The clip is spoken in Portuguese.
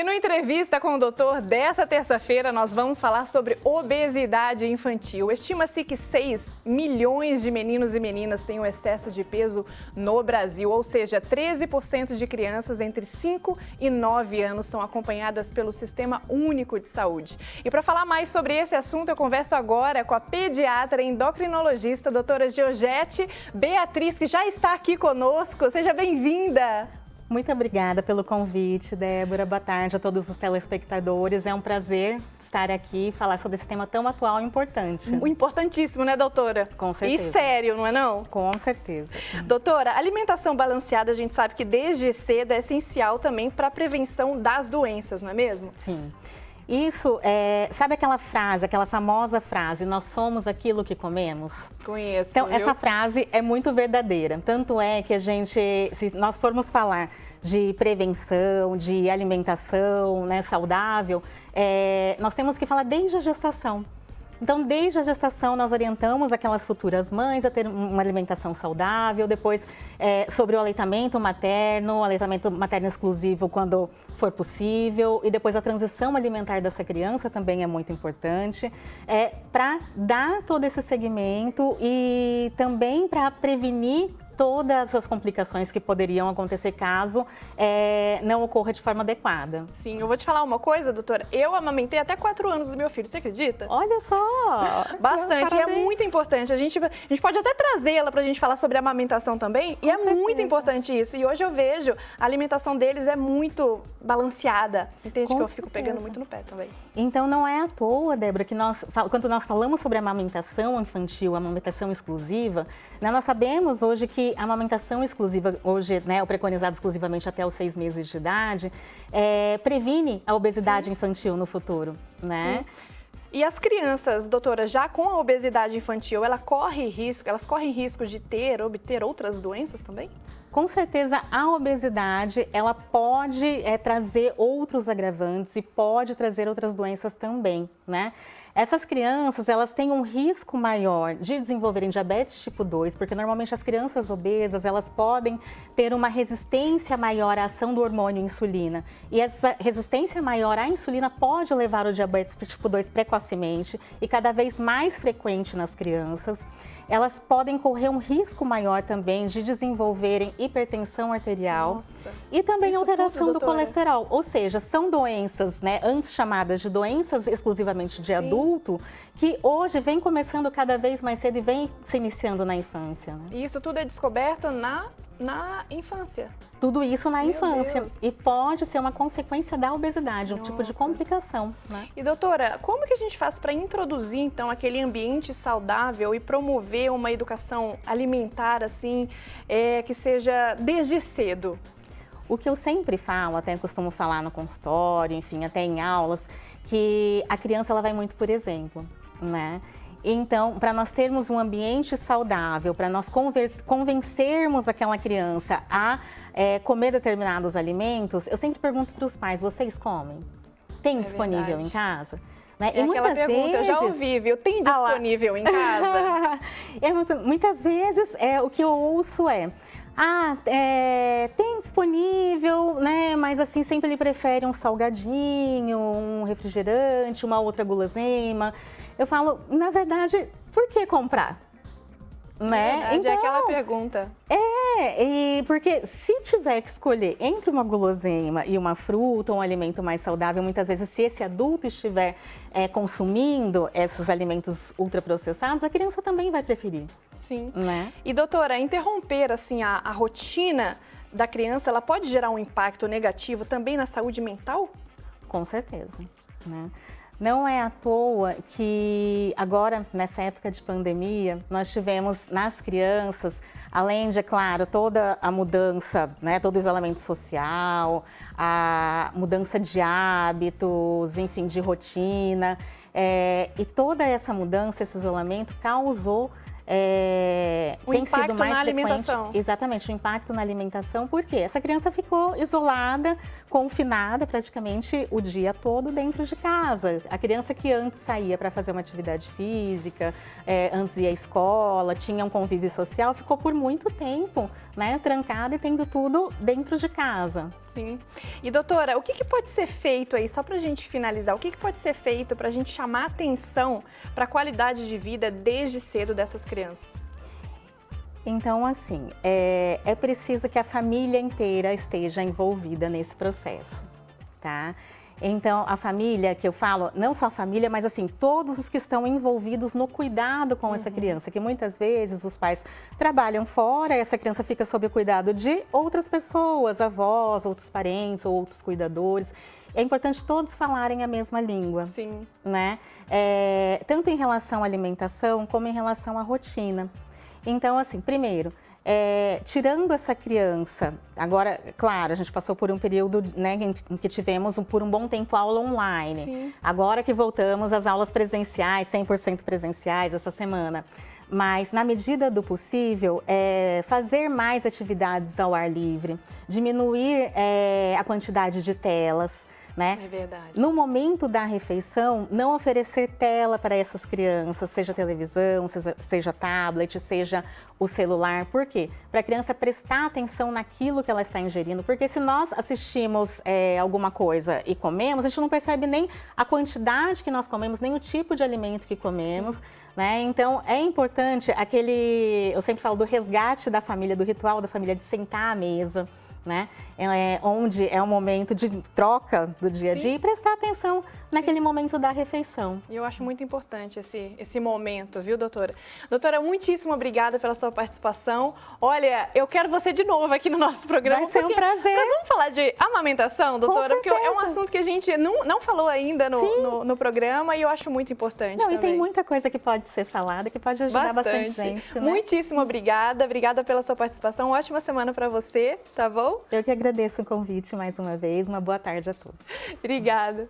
E no Entrevista com o Doutor dessa terça-feira, nós vamos falar sobre obesidade infantil. Estima-se que 6 milhões de meninos e meninas têm um excesso de peso no Brasil, ou seja, 13% de crianças entre 5 e 9 anos são acompanhadas pelo Sistema Único de Saúde. E para falar mais sobre esse assunto, eu converso agora com a pediatra e endocrinologista, doutora Georgette Beatriz, que já está aqui conosco. Seja bem-vinda! Muito obrigada pelo convite, Débora. Boa tarde a todos os telespectadores. É um prazer estar aqui e falar sobre esse tema tão atual e importante. Importantíssimo, né, doutora? Com certeza. E sério, não é não? Com certeza. Doutora, alimentação balanceada, a gente sabe que desde cedo é essencial também para a prevenção das doenças, não é mesmo? Sim. Isso, sabe aquela frase, aquela famosa frase, nós somos aquilo que comemos? Conheço. Então, viu? essa frase é muito verdadeira. Tanto é que a gente, se nós formos falar de prevenção, de alimentação, né, saudável, nós temos que falar desde a gestação. Então, desde a gestação, nós orientamos aquelas futuras mães a ter uma alimentação saudável, depois sobre o aleitamento materno exclusivo quando for possível, e depois a transição alimentar dessa criança também é muito importante, para dar todo esse segmento e também para prevenir todas as complicações que poderiam acontecer caso não ocorra de forma adequada. Sim, eu vou te falar uma coisa, doutora. Eu amamentei até 4 anos do meu filho, você acredita? Olha só! Bastante, é muito importante. A gente pode até trazê-la para a gente falar sobre a amamentação também, e é muito importante isso. E hoje eu vejo a alimentação deles é muito balanceada. Entende que eu fico pegando muito no pé também. Então não é à toa, Débora, que quando nós falamos sobre amamentação infantil, amamentação exclusiva, né, nós sabemos hoje que a amamentação exclusiva, hoje, né, o preconizado exclusivamente até os 6 meses de idade, previne a obesidade infantil no futuro, né? Sim. E as crianças, doutora, já com a obesidade infantil, elas correm risco de obter outras doenças também? Com certeza, a obesidade, ela pode trazer outros agravantes e pode trazer outras doenças também, né? Essas crianças, elas têm um risco maior de desenvolverem diabetes tipo 2, porque normalmente as crianças obesas, elas podem ter uma resistência maior à ação do hormônio insulina. E essa resistência maior à insulina pode levar ao diabetes tipo 2 precocemente e cada vez mais frequente nas crianças. Elas podem correr um risco maior também de desenvolverem hipertensão arterial. Nossa, e também alteração tudo, do colesterol. Ou seja, são doenças, né, antes chamadas de doenças exclusivamente de adulto, que hoje vem começando cada vez mais cedo e vem se iniciando na infância. Né? E isso tudo é descoberto na infância? Tudo isso na infância. Deus. E pode ser uma consequência da obesidade, um tipo de complicação. Né? E doutora, como que a gente faz para introduzir então aquele ambiente saudável e promover uma educação alimentar assim, que seja desde cedo? O que eu sempre falo, até costumo falar no consultório, enfim, até em aulas, que a criança ela vai muito por exemplo, né? Então, para nós termos um ambiente saudável, para nós convencermos aquela criança a comer determinados alimentos, eu sempre pergunto para os pais, vocês comem? Tem disponível em casa? Né? E aquela pergunta, vezes, eu já ouvi, viu? Tem disponível em casa? Muitas vezes o que eu ouço tem disponível, né? Mas assim, sempre ele prefere um salgadinho, um refrigerante, uma outra guloseima. Eu falo, na verdade, por que comprar? Né? Verdade, então, é aquela pergunta. Porque se tiver que escolher entre uma guloseima e uma fruta, um alimento mais saudável, muitas vezes se esse adulto estiver consumindo esses alimentos ultraprocessados, a criança também vai preferir. Sim. Né? E doutora, interromper assim a rotina da criança, ela pode gerar um impacto negativo também na saúde mental? Com certeza, né? Não é à toa que agora, nessa época de pandemia, nós tivemos nas crianças, além de, é claro, toda a mudança, né, todo o isolamento social, a mudança de hábitos, enfim, de rotina, e toda essa mudança, esse isolamento causou tem sido impacto mais na frequente. alimentação. Exatamente, o impacto na alimentação, porque essa criança ficou isolada, confinada praticamente o dia todo dentro de casa. A criança que antes saía para fazer uma atividade física, antes ia à escola, tinha um convívio social, ficou por muito tempo, né, trancada e tendo tudo dentro de casa. Sim. E doutora, o que pode ser feito aí, só para a gente finalizar, o que pode ser feito para a gente chamar atenção para a qualidade de vida desde cedo dessas crianças? Então, assim, é preciso que a família inteira esteja envolvida nesse processo, tá? Então, a família, que eu falo, não só a família, mas assim, todos os que estão envolvidos no cuidado com essa criança, que muitas vezes os pais trabalham fora, essa criança fica sob o cuidado de outras pessoas, avós, outros parentes, outros cuidadores. É importante todos falarem a mesma língua. Sim. Né? Tanto em relação à alimentação, como em relação à rotina. Então, assim, primeiro, tirando essa criança, agora, claro, a gente passou por um período, né, em que tivemos por um bom tempo aula online. Sim. Agora que voltamos às aulas presenciais, 100% presenciais essa semana. Mas, na medida do possível, fazer mais atividades ao ar livre, diminuir a quantidade de telas. Né? É verdade. No momento da refeição, não oferecer tela para essas crianças, seja televisão, seja tablet, seja o celular. Por quê? Para a criança prestar atenção naquilo que ela está ingerindo. Porque se nós assistimos alguma coisa e comemos, a gente não percebe nem a quantidade que nós comemos, nem o tipo de alimento que comemos. Né? Então, é importante eu sempre falo do resgate da família, do ritual da família, de sentar à mesa. Né? Onde é um momento de troca do dia a dia e prestar atenção naquele momento da refeição. E eu acho muito importante esse momento, viu, doutora? Doutora, muitíssimo obrigada pela sua participação. Olha, eu quero você de novo aqui no nosso programa. Vai ser um prazer. Vamos falar de amamentação, doutora? Porque é um assunto que a gente não falou ainda no programa e eu acho muito importante também. E tem muita coisa que pode ser falada, que pode ajudar bastante gente. Né? Muitíssimo obrigada. Obrigada pela sua participação. Ótima semana para você, tá bom? Eu que agradeço o convite mais uma vez. Uma boa tarde a todos. Obrigada.